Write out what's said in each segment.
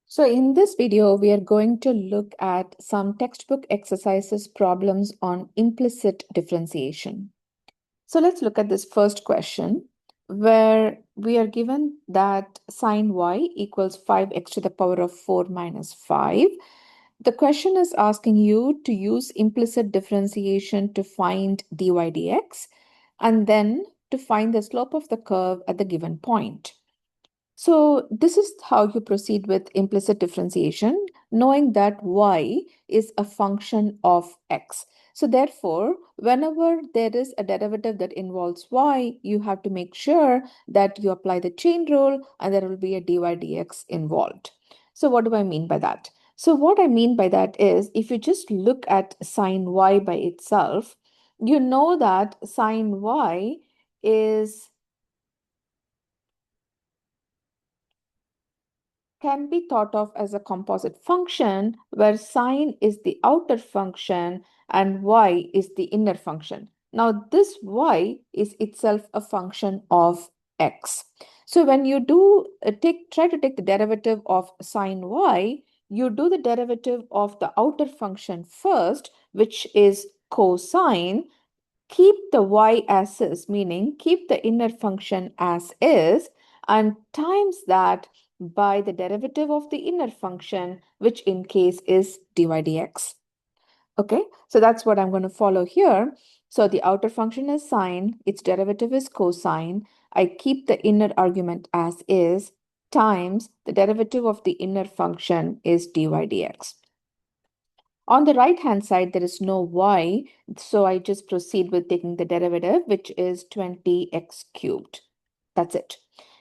So in this video, we are going to look at some textbook exercises problems on implicit differentiation. So let's look at this first question where we are given that sine y equals 5x to the power of 4 minus 5. The question is asking you to use implicit differentiation to find dy dx and then to find the slope of the curve at the given point. So this is how you proceed with implicit differentiation, knowing that y is a function of x. So therefore, whenever there is a derivative that involves y, you have to make sure that you apply the chain rule and there will be a dy dx involved. So what do I mean by that? So what I mean by that is if you just look at sine y by itself, you know that sine y is can be thought of as a composite function where sine is the outer function and y is the inner function. Now, this y is itself a function of x. So when you do try to take the derivative of sine y, you do the derivative of the outer function first, which is cosine. Keep the y as is, meaning keep the inner function as is, and times that by the derivative of the inner function, which in case is dy dx. Okay, so that's what I'm going to follow here. So the outer function is sine, its derivative is cosine. I keep the inner argument as is, times the derivative of the inner function is dy dx. On the right hand side, there is no y, so I just proceed with taking the derivative, which is 20x cubed. That's it.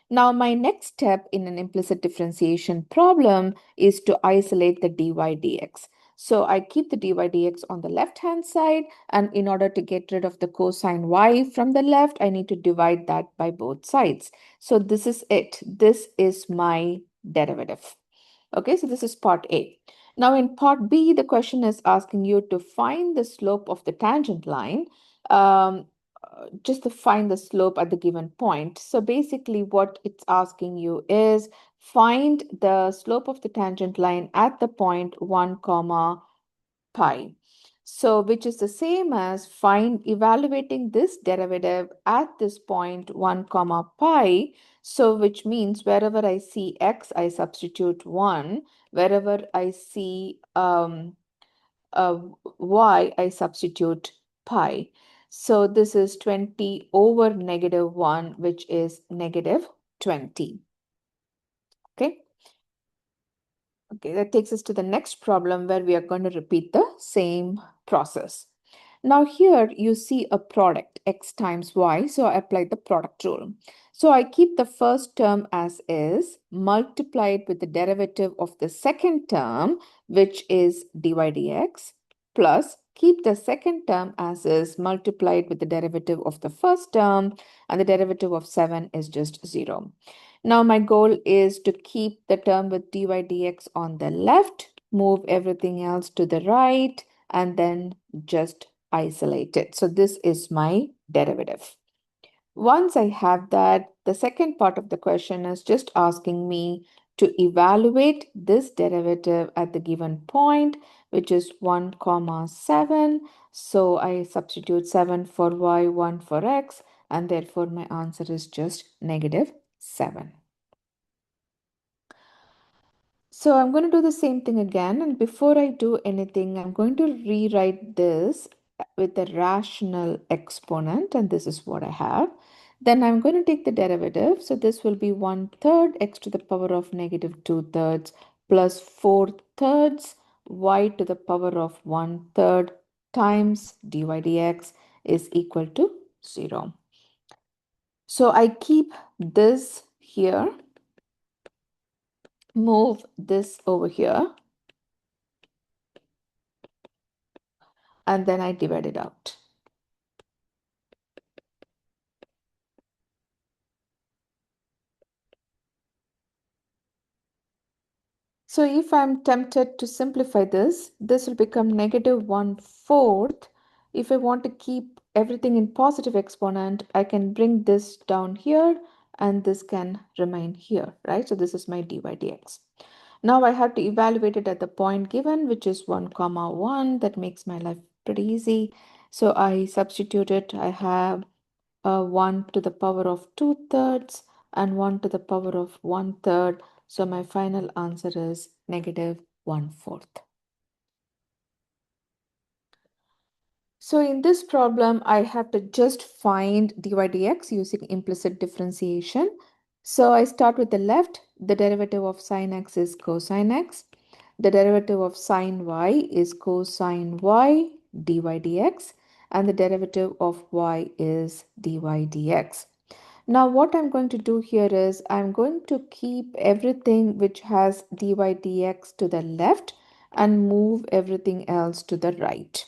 Now, my next step in an implicit differentiation problem is to isolate the dy dx. So I keep the dy dx on the left hand side, and in order to get rid of the cosine y from the left, I need to divide that by both sides. So this is it. This is my derivative. Okay, so this is part A. Now in part B, the question is asking you to find the slope of the tangent line, just to find the slope at the given point. So basically what it's asking you is find the slope of the tangent line at the point 1 comma pi. So which is the same as evaluating this derivative at this point 1 comma pi. So which means wherever I see x, I substitute 1. Wherever I see y, I substitute pi. So this is 20 over negative 1, which is negative 20. Okay. Okay, that takes us to the next problem where we are going to repeat the same process. Now here you see a product x times y, so I apply the product rule. So I keep the first term as is, multiplied with the derivative of the second term, which is dy dx, plus keep the second term as is, multiplied with the derivative of the first term, and the derivative of 7 is just 0. Now my goal is to keep the term with dy dx on the left, move everything else to the right, and then just isolate it. So this is my derivative. Once I have that, the second part of the question is just asking me to evaluate this derivative at the given point, which is 1 comma 7. So I substitute 7 for y, 1 for x, and therefore my answer is just negative 7. So I'm going to do the same thing again. And before I do anything, I'm going to rewrite this with a rational exponent. And this is what I have. Then I'm going to take the derivative. So this will be 1/3 x to the power of negative 2/3 plus 4/3 y to the power of 1/3 times dy dx is equal to 0. So I keep this here, move this over here, and then I divide it out. So if I'm tempted to simplify this, this will become negative 1/4. If I want to keep everything in positive exponent, I can bring this down here and this can remain here, right? So this is my dy dx. Now I have to evaluate it at the point given, which is 1 comma 1. That makes my life pretty easy. So I substitute it. I have 1 to the power of 2/3 and 1 to the power of 1/3. So my final answer is negative 1/4. So in this problem, I have to just find dy dx using implicit differentiation. So I start with the left. The derivative of sine x is cosine x. The derivative of sine y is cosine y dy dx. And the derivative of y is dy dx. Now what I'm going to do here is I'm going to keep everything which has dy dx to the left and move everything else to the right.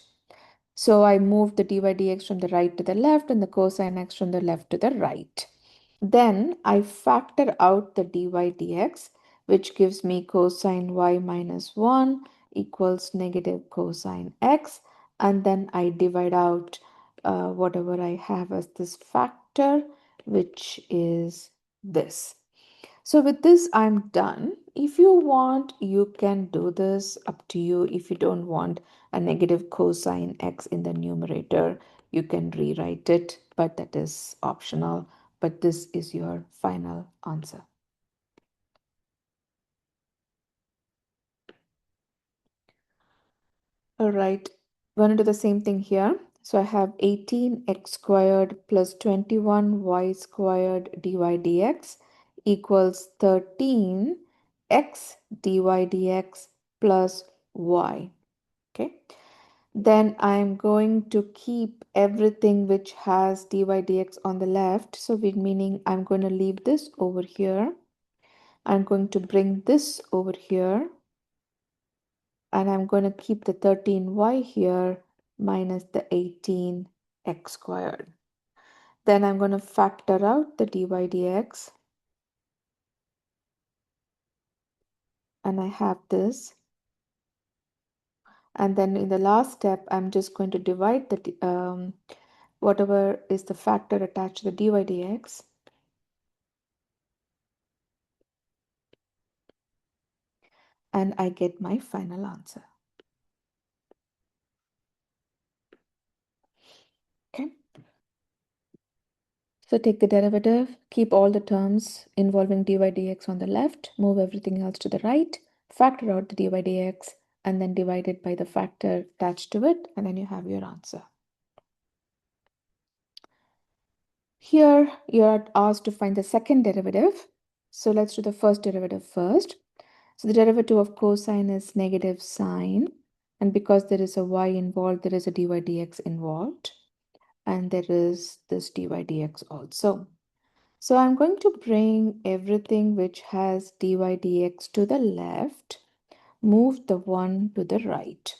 So I moved the dy dx from the right to the left and the cosine x from the left to the right. Then I factor out the dy dx, which gives me cosine y minus 1 equals negative cosine x. And then I divide out whatever I have as this factor, which is this. So with this, I'm done. If you want, you can do this, up to you. If you don't want a negative cosine x in the numerator, you can rewrite it, but that is optional. But this is your final answer. All right, we're going to do the same thing here. So I have 18x squared plus 21y squared dy dx equals 13x dy dx plus y. Okay. Then I'm going to keep everything which has dy dx on the left. So meaning I'm going to leave this over here. I'm going to bring this over here. And I'm going to keep the 13y here minus the 18x squared. Then I'm going to factor out the dy dx. And I have this. And then in the last step, I'm just going to divide the whatever is the factor attached to the dy dx. And I get my final answer. Okay. So take the derivative, keep all the terms involving dy dx on the left, move everything else to the right, factor out the dy dx, and then divide it by the factor attached to it, and then you have your answer. Here, you're asked to find the second derivative. So let's do the first derivative first. So the derivative of cosine is negative sine. And because there is a y involved, there is a dy dx involved. And there is this dy dx also. So I'm going to bring everything which has dy dx to the left, move the 1 to the right.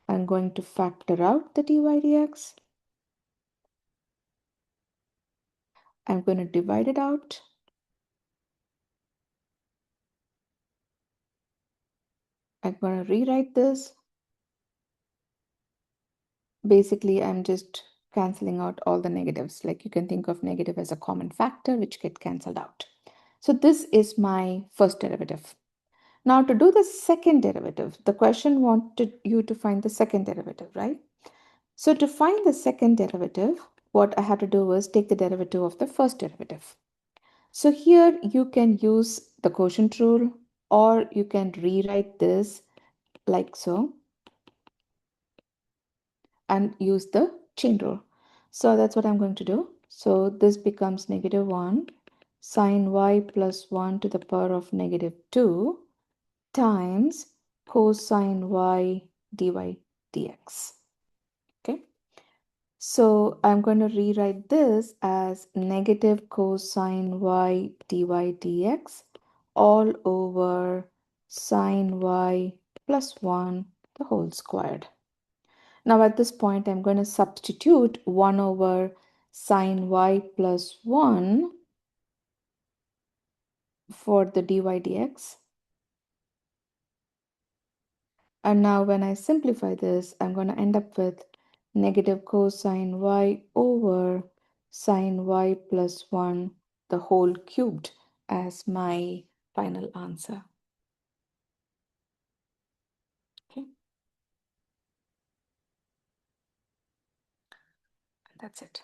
I'm going to factor out the dy dx. I'm going to divide it out. I'm going to rewrite this. Basically, I'm just canceling out all the negatives. Like you can think of negative as a common factor which get cancelled out. So this is my first derivative. Now to do the second derivative, the question wanted you to find the second derivative, right? So to find the second derivative, what I have to do is take the derivative of the first derivative. So here you can use the quotient rule, or you can rewrite this like so and use the chain rule. So that's what I'm going to do. So this becomes negative 1 sine y plus 1 to the power of negative 2 times cosine y dy dx. Okay. So I'm going to rewrite this as negative cosine y dy dx all over sine y plus 1 the whole squared. Now at this point, I'm going to substitute 1 over sine y plus 1 for the dy dx. And now when I simplify this, I'm going to end up with negative cosine y over sine y plus 1 the whole cubed as my final answer. Okay, that's it.